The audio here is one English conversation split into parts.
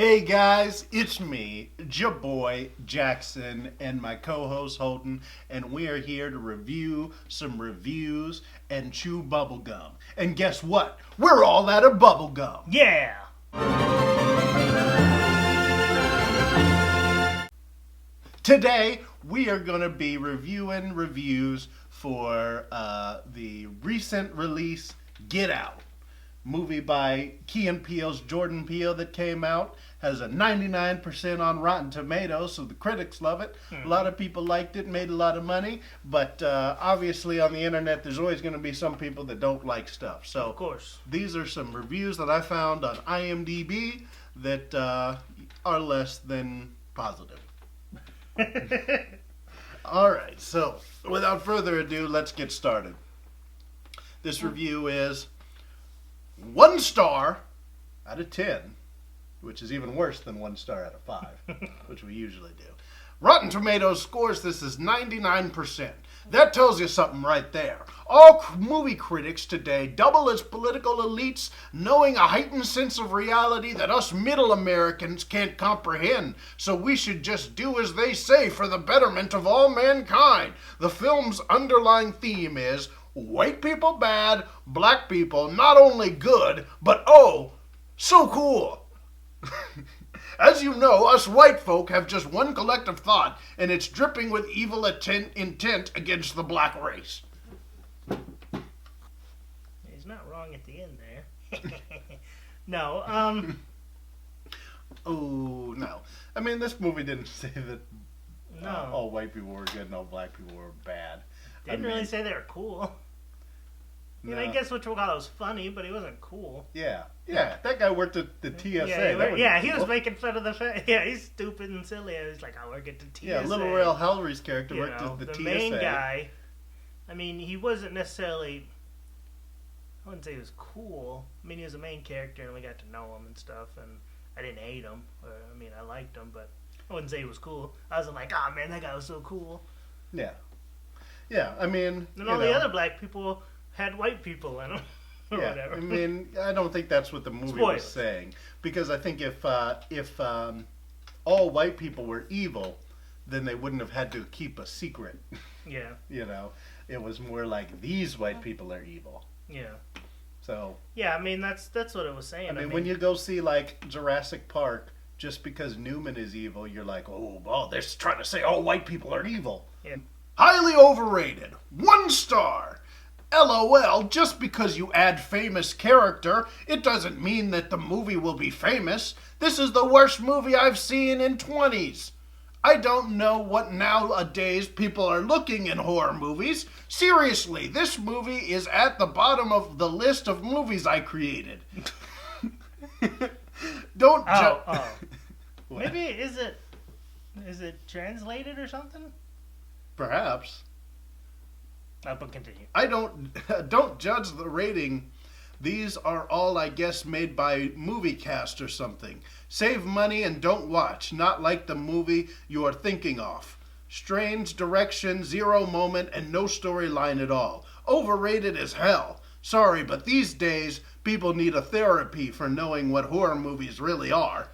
Hey guys, it's me, your boy Jackson, and my co-host Holden, and we are here to review some reviews and chew bubblegum. And guess what? We're all out of bubblegum. Yeah! Today, we are going to be reviewing reviews for the recent release Get Out. Movie by Key and Peele's Jordan Peele that came out. Has a 99% on Rotten Tomatoes, so the critics love it. A lot of people liked it, made a lot of money. But obviously on the internet, there's always going to be some people that don't like stuff. So Of course. these are some reviews that I found on IMDB that are less than positive. Alright, so without further ado, let's get started. This review is 1 star out of 10, which is even worse than 1 star out of 5, which we usually do. Rotten Tomatoes scores this as 99%. That tells you something right there. All movie critics today double as political elites, knowing a heightened sense of reality that us middle Americans can't comprehend. So we should just do as they say for the betterment of all mankind. The film's underlying theme is white people bad, black people not only good, but oh, so cool. As you know, us white folk have just one collective thought, and it's dripping with evil intent against the black race. He's not wrong at the end there. No, Oh, no. I mean, this movie didn't say that no. all white people were good and all black people were bad. Didn't really say they were cool. I mean, I guess which one was funny, but he wasn't cool. Yeah, that guy worked at the TSA. He was making fun of the fact. Yeah, he's stupid and silly. He's like, I work at the TSA. Yeah, Little Royal Hallry's character worked at the TSA. The main guy, I mean, he wasn't necessarily, I wouldn't say he was cool. I mean, he was the main character, and we got to know him and stuff, and I didn't hate him. I mean, I liked him, but I wouldn't say he was cool. I wasn't like, oh man, that guy was so cool. Yeah, I mean, and all the other black people had white people in them. Or whatever. I mean, I don't think that's what the movie was saying. Because I think if all white people were evil, then they wouldn't have had to keep a secret. Yeah. It was more like these white people are evil. Yeah. So. Yeah, I mean that's what it was saying. I mean, when you go see like Jurassic Park, just because Newman is evil, you're like, oh, they're trying to say all white people are evil. Yeah. Highly overrated. 1 star. LOL, just because you add famous character, it doesn't mean that the movie will be famous. This is the worst movie I've seen in 20s. I don't know what nowadays people are looking in horror movies. Seriously, this movie is at the bottom of the list of movies I created. Don't Maybe is it translated or something? Perhaps. But continue. I don't judge the rating. These are all, I guess, made by MovieCast or something. Save money and don't watch. Not like the movie you are thinking of. Strange direction, zero moment, and no storyline at all. Overrated as hell. Sorry, but these days, people need a therapy for knowing what horror movies really are.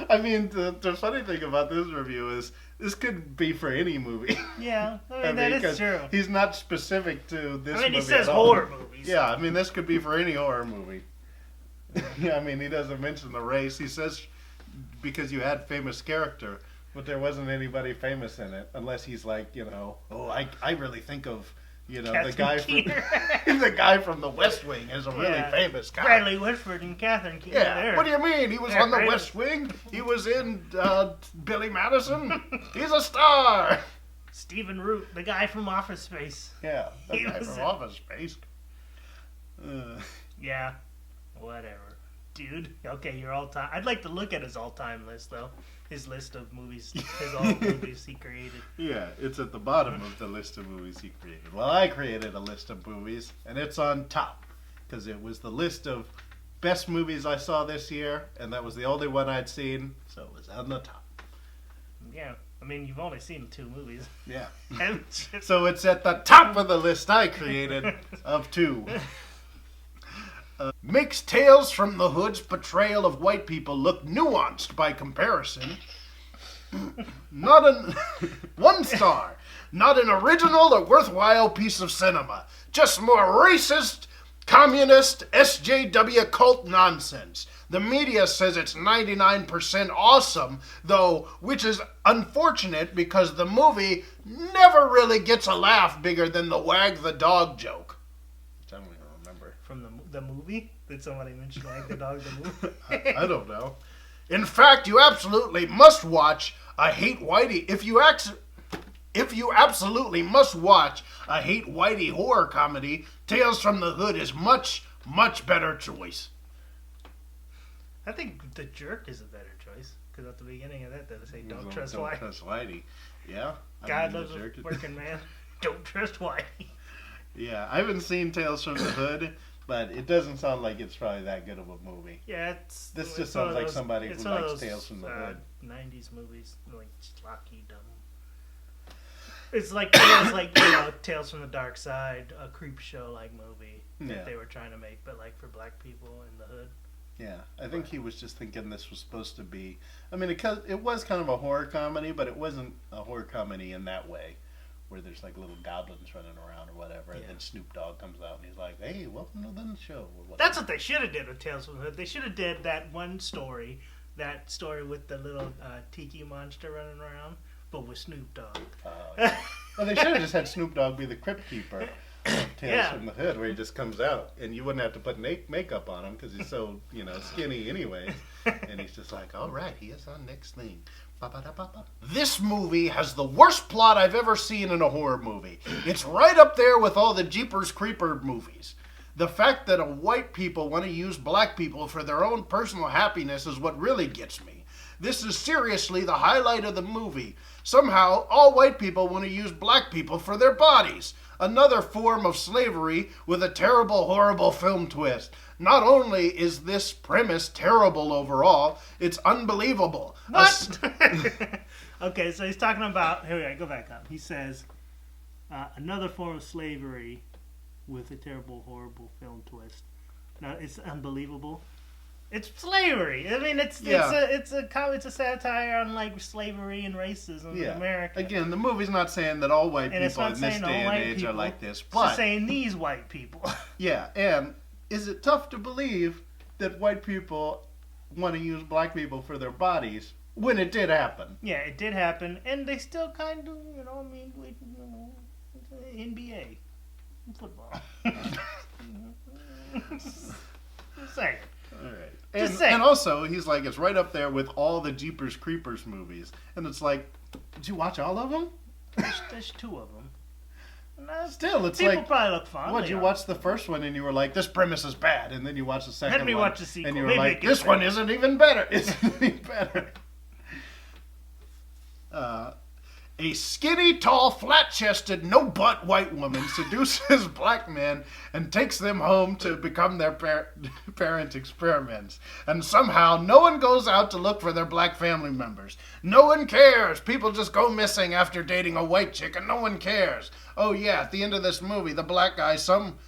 I mean, the funny thing about this review is this could be for any movie. Yeah, I mean that is true. He's not specific to this movie. I mean, he says horror movies. Yeah, I mean, this could be for any horror movie. Yeah, I mean, he doesn't mention the race. He says because you had famous character, but there wasn't anybody famous in it, unless he's like, I really think of, the guy from The West Wing is a really famous guy. Bradley Whitford and Catherine Keener. Yeah, what do you mean? He was on The West Wing. He was in Billy Madison. He's a star. Stephen Root, the guy from Office Space. Yeah, the guy from Office Space. Yeah, whatever. Dude, okay, your all-time... I'd like to look at his all-time list, though. His list of movies, all movies he created. Yeah, it's at the bottom of the list of movies he created. Well, I created a list of movies, and it's on top, because it was the list of best movies I saw this year, and that was the only one I'd seen, so it was on the top. Yeah, I mean, you've only seen 2 movies. Yeah. So it's at the top of the list I created of 2. Makes Tales from the Hood's portrayal of white people look nuanced by comparison. Not an 1 star. Not an original or worthwhile piece of cinema. Just more racist, communist, SJW cult nonsense. The media says it's 99% awesome, though, which is unfortunate because the movie never really gets a laugh bigger than the wag the dog joke. Which I don't even remember. From the movie? Did somebody mention wag the dog the movie? I don't know. In fact, you absolutely must watch I Hate Whitey. If you absolutely must watch a Hate Whitey horror comedy, Tales from the Hood is much, much better choice. I think The Jerk is a better choice. Because at the beginning of that, they say, don't trust Whitey. Whitey. Trust Whitey. Yeah. God loves a working man. Don't trust Whitey. Yeah, I haven't seen Tales from the Hood, but it doesn't sound like it's probably that good of a movie. Yeah, This just sounds like somebody who likes Tales from the Hood. 90s movies, like schlocky, dumb. It's like Tales from the Dark Side, a creep show like movie that they were trying to make, but like for black people in the hood. Yeah, I think he was just thinking this was supposed to be. I mean, it was kind of a horror comedy, but it wasn't a horror comedy in that way, where there's like little goblins running around or whatever, and then Snoop Dogg comes out and he's like, "Hey, welcome to the show." That's what they should have did with Tales from the Hood. They should have did that story with the little tiki monster running around, but with Snoop Dogg. Well, they should have just had Snoop Dogg be the crypt keeper. Tales from the Hood, where he just comes out, and you wouldn't have to put makeup on him because he's so skinny anyway, and he's just like, all right, here's our next thing. Ba-ba-da-ba-ba. This movie has the worst plot I've ever seen in a horror movie. It's right up there with all the Jeepers Creeper movies. The fact that white people want to use black people for their own personal happiness is what really gets me. This is seriously the highlight of the movie. Somehow, all white people want to use black people for their bodies. Another form of slavery with a terrible, horrible film twist. Not only is this premise terrible overall, it's unbelievable. What? Okay, so he's talking about... Here we go, go back up. He says, another form of slavery with a terrible, horrible film twist. Now, it's unbelievable. It's slavery. I mean, it's a satire on like slavery and racism in America. Again, the movie's not saying that all white people in this day and age are like this, but it's saying these white people. Yeah, and is it tough to believe that white people want to use black people for their bodies when it did happen? Yeah, it did happen, and they still kind of, NBA football. Just saying. All right. And also, he's like, it's right up there with all the Jeepers Creepers movies. And it's like, did you watch all of them? There's 2 of them. Still, it's people like... People probably look fun. What, you watched the first one and you were like, this premise is bad. And then you watched the second one. Watch the sequel. And you were like, this one isn't even better. It's even better. A skinny, tall, flat-chested, no-butt white woman seduces black men and takes them home to become their parent experiments. And somehow, no one goes out to look for their black family members. No one cares. People just go missing after dating a white chick, and no one cares. Oh yeah, at the end of this movie, the black guy, somehow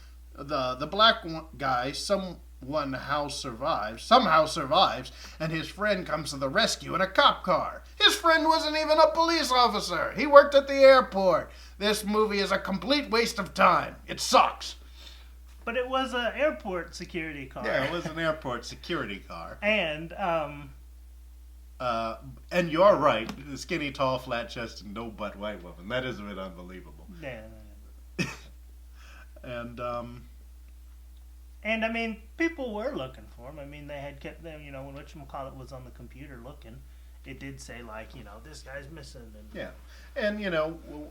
survives, and his friend comes to the rescue in a cop car. His friend wasn't even a police officer. He worked at the airport. This movie is a complete waste of time. It sucks. But it was an airport security car. Yeah, it was an airport security car. And you're right. The skinny, tall, flat-chested, no-butt white woman. That is a bit unbelievable. Yeah. And I mean, people were looking for him. I mean, they had kept them, when whatchamacallit was on the computer looking, it did say, like, this guy's missing. And yeah. And,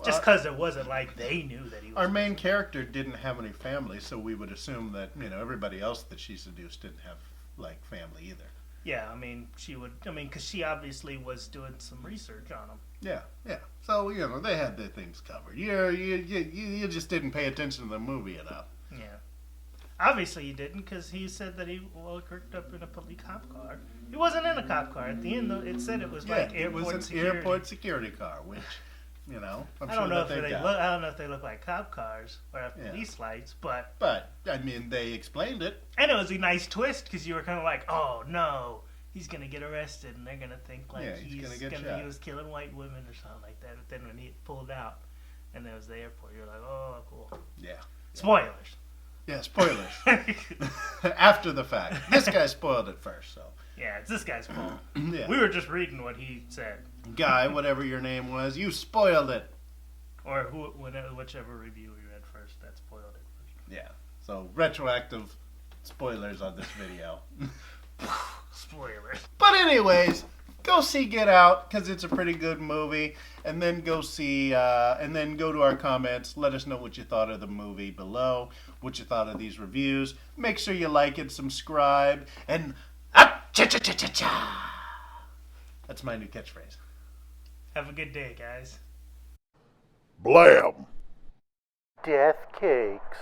just because it wasn't like they knew that he was our main character didn't have any family, so we would assume that, everybody else that she seduced didn't have, like, family either. Yeah, because she obviously was doing some research on him. Yeah, yeah. So, they had their things covered. You just didn't pay attention to the movie enough. Yeah. Obviously he didn't, because he said that he worked up in a police cop car. He wasn't in a cop car. At the end, though, it said it was like airport security. Airport security car, which, You know, I'm I sure don't know that if they've they got. look. I don't know if they look like cop cars or have Yeah. police lights, but I mean, they explained it. and it was a nice twist because you were kind of like, oh no, he's gonna get arrested, and they're gonna think like He's gonna get shot. he was killing white women or something like that. But then when he pulled out, and it was the airport, you're like, oh cool. Yeah. Spoilers. Yeah, spoilers. After the fact. This guy spoiled it first, so. Yeah, it's this guy's fault. Yeah. We were just reading what he said, Guy, whatever your name was, you spoiled it. or whichever review we read first that spoiled it first. Yeah. So, retroactive spoilers on this video. Spoilers. But anyways, go see Get Out because it's a pretty good movie, and then go see, and then go to our comments. Let us know what you thought of the movie below, what you thought of these reviews. Make sure you like and subscribe, and cha-cha-cha-cha-cha. That's my new catchphrase. Have a good day, guys. Blam! Death cakes.